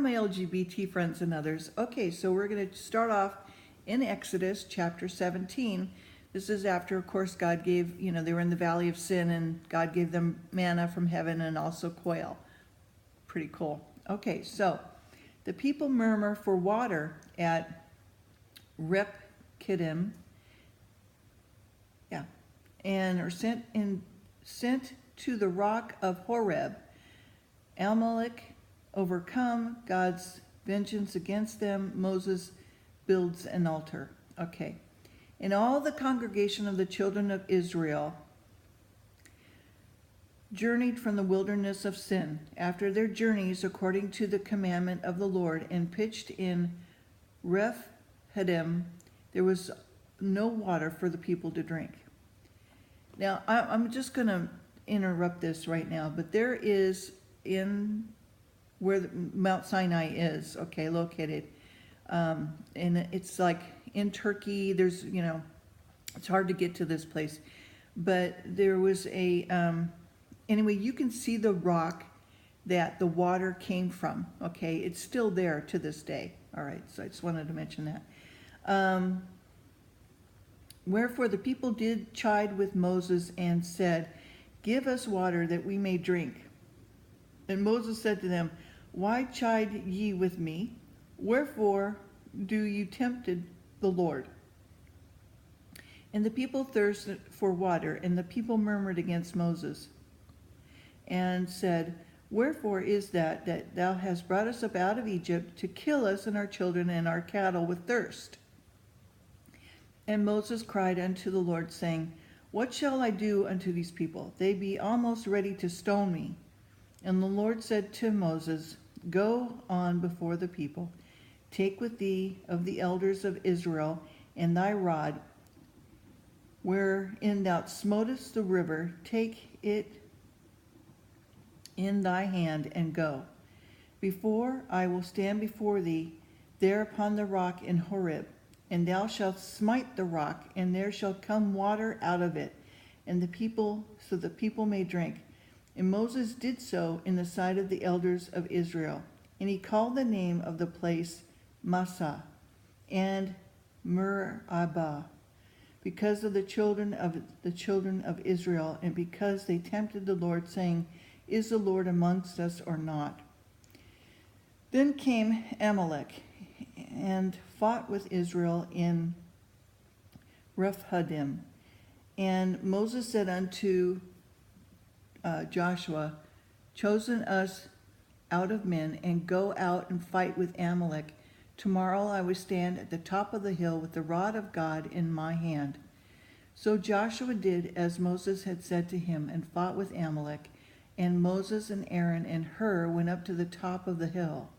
my LGBT friends and others. Okay, so we're going to start off in Exodus chapter 17. This is after, of course, God gave, they were in the valley of sin and God gave them manna from heaven and also quail. Pretty cool. Okay, so the people murmur for water at Rephidim, and are sent to the rock of Horeb. Amalek overcome God's vengeance against them. Moses builds an altar. Okay. And all the congregation of the children of Israel journeyed from the wilderness of Sin after their journeys according to the commandment of the Lord, and pitched in Rephidim. There was no water for the people to drink. Now, I'm just going to interrupt this right now, but there is, in where Mount Sinai is, located, and it's like in Turkey. There's, it's hard to get to this place, but there was anyway, you can see the rock that the water came from. Okay, it's still there to this day. All right, so I just wanted to mention that. Wherefore the people did chide with Moses and said, "Give us water that we may drink." And Moses said to them, "Why chide ye with me? Wherefore do you tempt the Lord?" And the people thirsted for water, and the people murmured against Moses, and said, "Wherefore is that thou hast brought us up out of Egypt to kill us and our children and our cattle with thirst?" And Moses cried unto the Lord, saying, "What shall I do unto these people? They be almost ready to stone me." And the Lord said to Moses, "Go on before the people, take with thee of the elders of Israel and thy rod, wherein thou smotest the river, take it in thy hand, and go. Before I will stand before thee there upon the rock in Horeb, and thou shalt smite the rock, and there shall come water out of it, and the people may drink." And Moses did so in the sight of the elders of Israel. And he called the name of the place Massah and Meribah, because of the children of Israel, and because they tempted the Lord, saying, "Is the Lord amongst us or not?" Then came Amalek and fought with Israel in Rephidim. And Moses said unto Joshua, "Chosen us out of men, and go out and fight with Amalek. Tomorrow I will stand at the top of the hill with the rod of God in my hand." So Joshua did as Moses had said to him, and fought with Amalek. And Moses and Aaron and Hur went up to the top of the hill.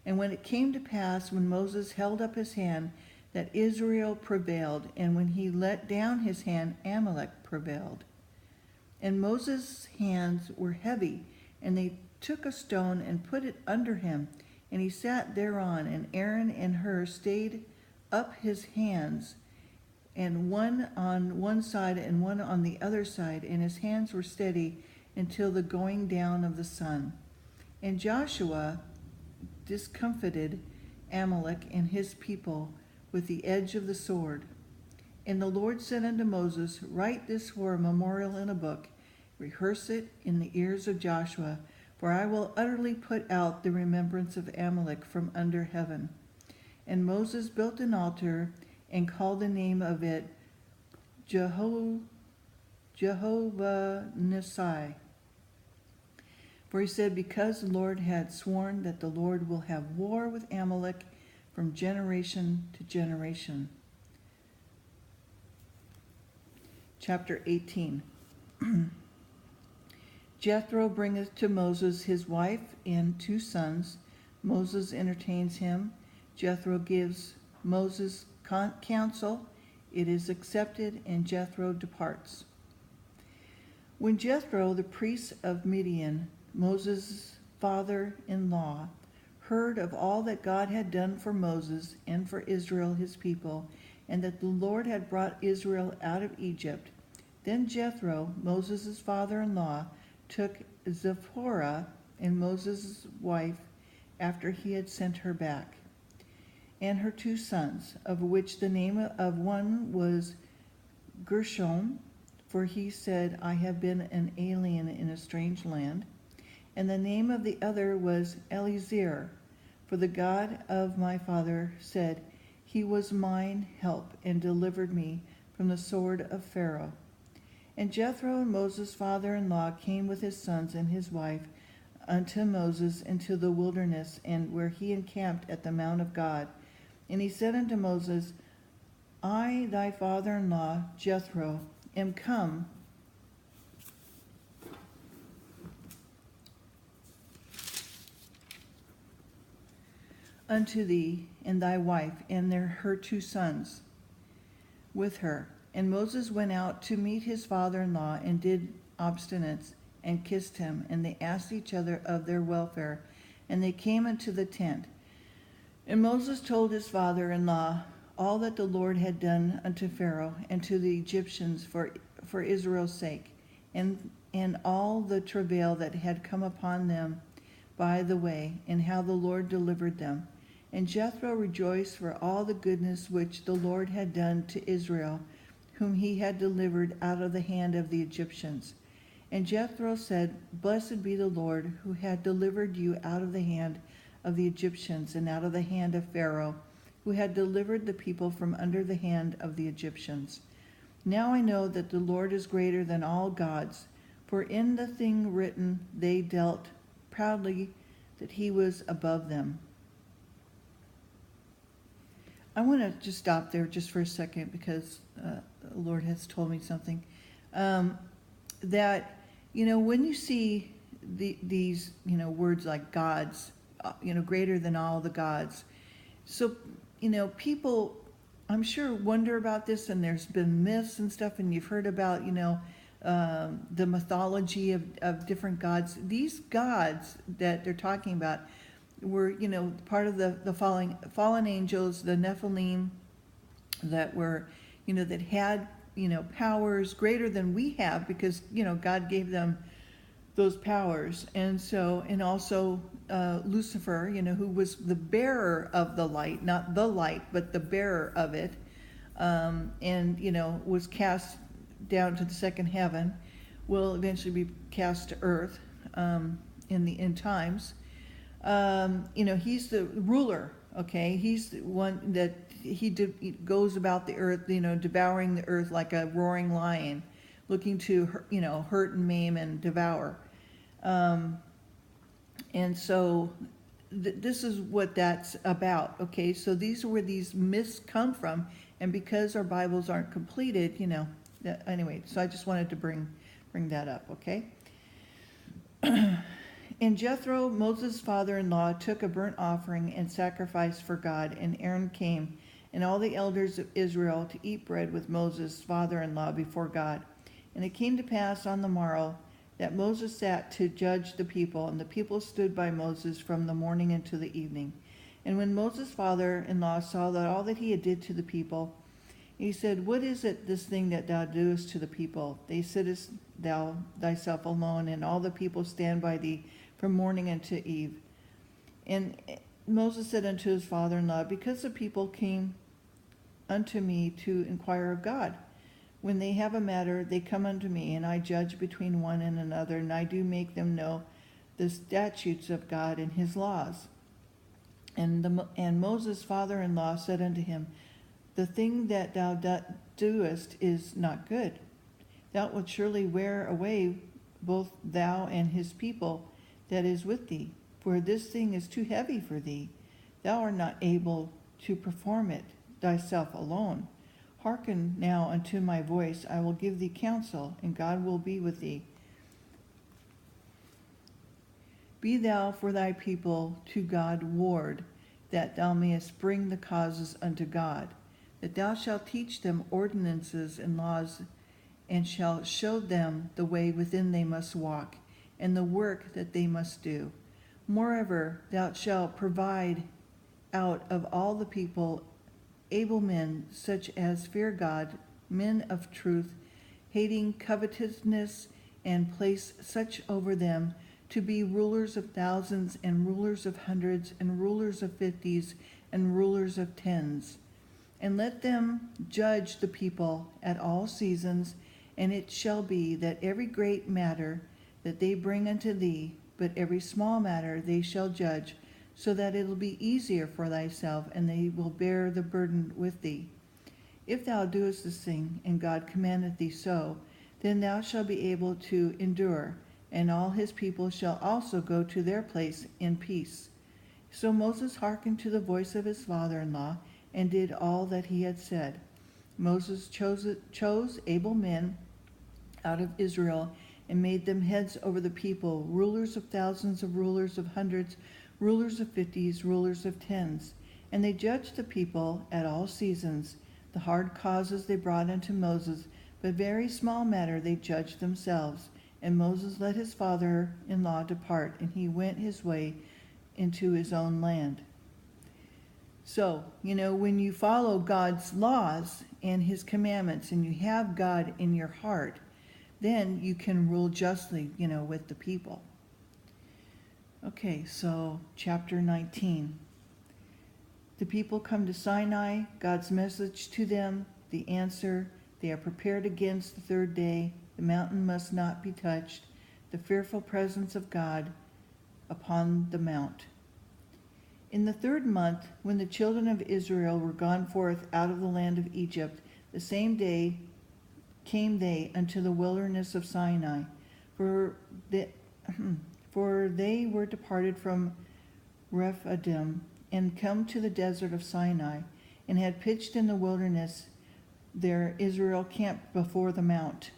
And when it came to pass, when Moses held up his hand, that Israel prevailed, and when he let down his hand, Amalek prevailed. And Moses' hands were heavy, and they took a stone and put it under him, and he sat thereon. And Aaron and Hur stayed up his hands, and one on one side and one on the other side, and his hands were steady until the going down of the sun. And Joshua discomfited Amalek and his people with the edge of the sword. And the Lord said unto Moses, "Write this for a memorial in a book, rehearse it in the ears of Joshua, for I will utterly put out the remembrance of Amalek from under heaven." And Moses built an altar and called the name of it Jehovah Nissi. For he said, "Because the Lord had sworn that the Lord will have war with Amalek from generation to generation." Chapter 18. Jethro bringeth to Moses his wife and 2 sons. Moses entertains him. Jethro gives Moses counsel. It is accepted, and Jethro departs. When Jethro, the priest of Midian, Moses' father-in-law, heard of all that God had done for Moses and for Israel his people, and that the Lord had brought Israel out of Egypt, then Jethro, Moses' father-in-law, took Zipporah and Moses' wife after he had sent her back, and her 2 sons, of which the name of one was Gershom, for he said, I have been an alien in a strange land, and the name of the other was Eliezer, for the God of my father said, he was mine help and delivered me from the sword of Pharaoh. And Jethro and Moses' father-in-law came with his sons and his wife unto Moses into the wilderness, and where he encamped at the mount of God. And he said unto Moses, I, thy father-in-law, Jethro, am come unto thee, and thy wife, and her 2 sons with her. And Moses went out to meet his father-in-law, and did obstinance, and kissed him, and they asked each other of their welfare, and they came into the tent. And Moses told his father-in-law all that the Lord had done unto Pharaoh and to the Egyptians for Israel's sake, and all the travail that had come upon them by the way, and how the Lord delivered them. And Jethro rejoiced for all the goodness which the Lord had done to Israel, whom he had delivered out of the hand of the Egyptians. And Jethro said, Blessed be the Lord, who had delivered you out of the hand of the Egyptians, and out of the hand of Pharaoh, who had delivered the people from under the hand of the Egyptians. Now I know that the Lord is greater than all gods, for in the thing written they dealt proudly, that he was above them. I want to just stop there just for a second, because the Lord has told me something. That, when you see these, words like gods, greater than all the gods. So, people, I'm sure, wonder about this, and there's been myths and stuff, and you've heard about, the mythology of different gods. These gods that they're talking about were, part of the fallen angels, the Nephilim, that were, that had, powers greater than we have, because, God gave them those powers. And so, and also Lucifer, who was the bearer of the light, not the light, but the bearer of it, and, was cast down to the second heaven, will eventually be cast to earth in the end times. He's the ruler, okay? He's the one that he goes about the earth, devouring the earth like a roaring lion, looking to, hurt and maim and devour. And so this is what that's about, okay? So these are where these myths come from, and because our Bibles aren't completed, anyway, so I just wanted to bring that up, okay? And Jethro, Moses' father-in-law, took a burnt offering and sacrificed for God, and Aaron came, and all the elders of Israel, to eat bread with Moses' father-in-law before God. And it came to pass on the morrow that Moses sat to judge the people, and the people stood by Moses from the morning until the evening. And when Moses' father-in-law saw that all that he had did to the people, he said, What is it, this thing that thou doest to the people? They sittest thou thyself alone, and all the people stand by thee from morning until eve. And Moses said unto his father-in-law, Because the people came unto me to inquire of God. When they have a matter, they come unto me, and I judge between one and another, and I do make them know the statutes of God and his laws. And Moses' father-in-law said unto him, The thing that thou doest is not good. Thou wilt surely wear away both thou and his people that is with thee, for this thing is too heavy for thee. Thou art not able to perform it thyself alone. Hearken now unto my voice, I will give thee counsel, and God will be with thee. Be thou for thy people to God ward, that thou mayest bring the causes unto God, that thou shalt teach them ordinances and laws, and shalt show them the way within they must walk, and the work that they must do. Moreover, thou shalt provide out of all the people able men, such as fear God, men of truth, hating covetousness, and place such over them to be rulers of thousands and rulers of hundreds and rulers of fifties and rulers of tens. And let them judge the people at all seasons, and it shall be that every great matter that they bring unto thee, but every small matter they shall judge, so that it will be easier for thyself, and they will bear the burden with thee. If thou doest this thing, and God commandeth thee so, then thou shalt be able to endure, and all his people shall also go to their place in peace. So Moses hearkened to the voice of his father-in-law, and did all that he had said. Moses chose able men out of Israel, and made them heads over the people, rulers of thousands, of rulers of hundreds, rulers of fifties, rulers of tens. And they judged the people at all seasons. The hard causes they brought unto Moses, but very small matter they judged themselves. And Moses let his father-in-law depart, and he went his way into his own land. So, when you follow God's laws and his commandments, and you have God in your heart, then you can rule justly, with the people. Okay, so chapter 19. The people come to Sinai, God's message to them, the answer, they are prepared against the third day, the mountain must not be touched, the fearful presence of God upon the mount. In the 3rd month, when the children of Israel were gone forth out of the land of Egypt, the same day came they unto the wilderness of Sinai, for they were departed from Rephidim, and come to the desert of Sinai, and had pitched in the wilderness. There Israel camped before the mount.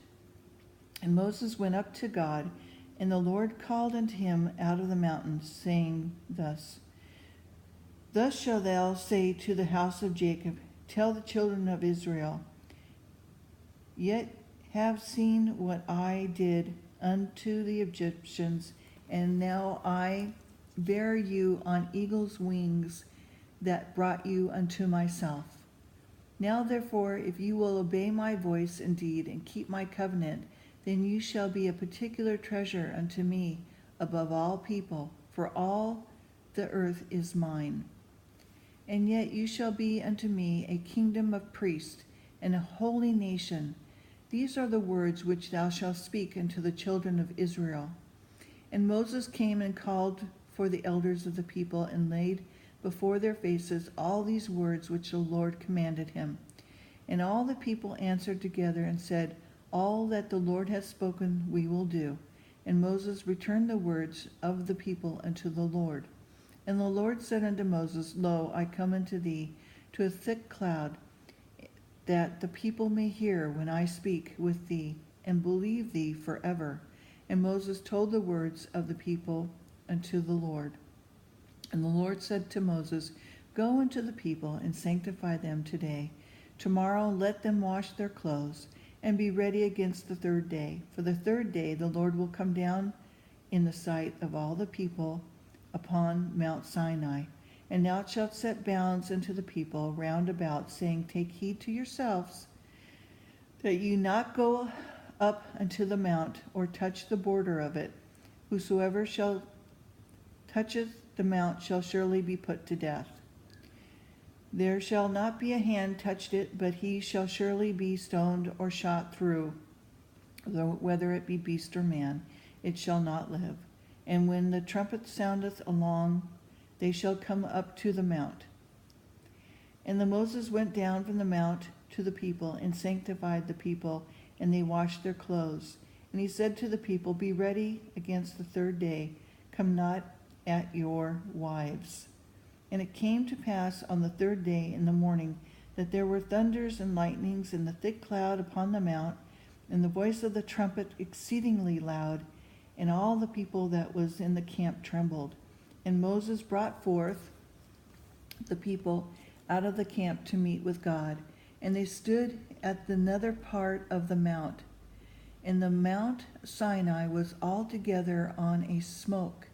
And Moses went up to God, and the Lord called unto him out of the mountain, saying thus, Thus shalt thou say to the house of Jacob, Tell the children of Israel, Yet have seen what I did unto the Egyptians, and now I bear you on eagle's wings, that brought you unto myself. Now therefore, if you will obey my voice indeed, and keep my covenant, then you shall be a particular treasure unto me above all people, for all the earth is mine. And yet you shall be unto me a kingdom of priests, and a holy nation. These are the words which thou shalt speak unto the children of Israel. And Moses came and called for the elders of the people, and laid before their faces all these words which the Lord commanded him. And all the people answered together and said, All that the Lord hath spoken we will do. And Moses returned the words of the people unto the Lord. And the Lord said unto Moses, Lo, I come unto thee to a thick cloud, that the people may hear when I speak with thee, and believe thee forever. And Moses told the words of the people unto the Lord. And the Lord said to Moses, Go unto the people, and sanctify them today. Tomorrow let them wash their clothes, and be ready against the 3rd day. For the 3rd day the Lord will come down in the sight of all the people upon Mount Sinai. And thou shalt set bounds unto the people round about, saying, Take heed to yourselves, that you not go up unto the mount, or touch the border of it. Whosoever shall toucheth the mount shall surely be put to death. There shall not be a hand touched it, but he shall surely be stoned or shot through, whether it be beast or man, it shall not live. And when the trumpet soundeth along, they shall come up to the mount. And the Moses went down from the mount to the people, and sanctified the people, and they washed their clothes. And he said to the people, Be ready against the 3rd day, come not at your wives. And it came to pass on the 3rd day in the morning, that there were thunders and lightnings in the thick cloud upon the mount, and the voice of the trumpet exceedingly loud, and all the people that was in the camp trembled. And Moses brought forth the people out of the camp to meet with God, and they stood at the nether part of the mount. And the Mount Sinai was altogether on a smoke,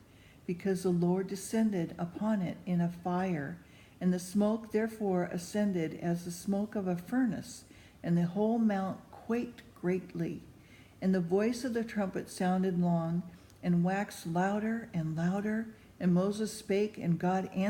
because the Lord descended upon it in a fire, and the smoke therefore ascended as the smoke of a furnace, and the whole mount quaked greatly. And the voice of the trumpet sounded long, and waxed louder and louder. And Moses spake, and God answered